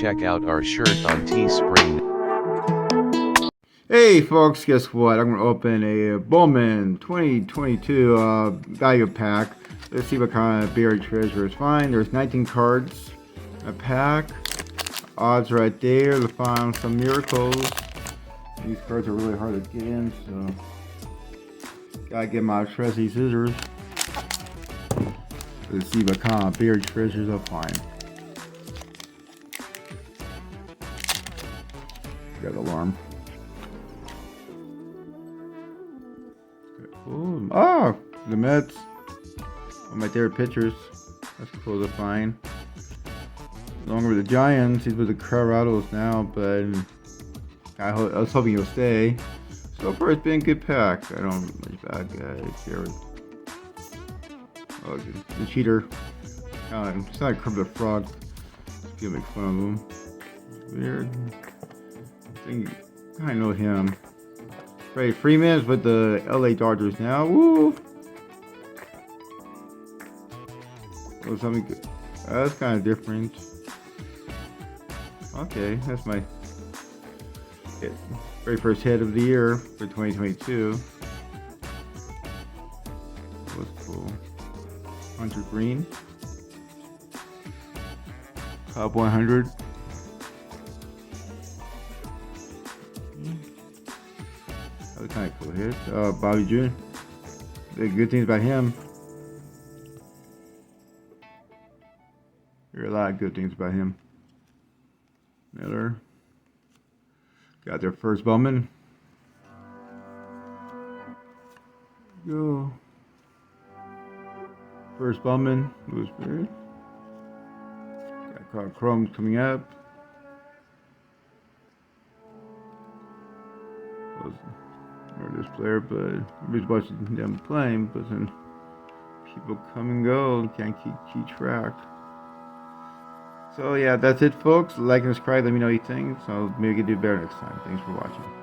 check out our shirt on Teespring. Hey folks, guess what? I'm going to open a Bowman 2022 value pack. Let's see what kind of buried treasure is fine. There's 19 cards a pack. Odds right there to find some miracles. These cards are really hard to get in, so gotta get my trusty scissors. Let's see what kind of buried treasures I'll find. Got alarm. Cool. Oh, the Mets. One of my favorite pitchers. That's cool to find. No longer with the Giants, he's with the Colorados now, but I was hoping he'll stay. So far, it's been a good pack. I don't much bad guys here. Oh, the cheater. It's not like Kermit the Frog. Just gonna make fun of him. Weird. I know him. Freddie Freeman is with the LA Dodgers now. Woo! Oh, something good. That's kind of different. Okay, that's my very first hit of the year for 2022. That was cool. Hunter Green. Top 100. That was kind of cool hit. Bobby Jr. The good things about him. There are a lot of good things about him. Miller. Got their first Bowman. Go. First Bowman. Louis Spirit. Got Chrome coming up. Or this player, but everybody's watching them playing, but then people come and go, can't keep track. So yeah, that's it folks. Like and subscribe, let me know what you think, so maybe we can do better next time. Thanks for watching.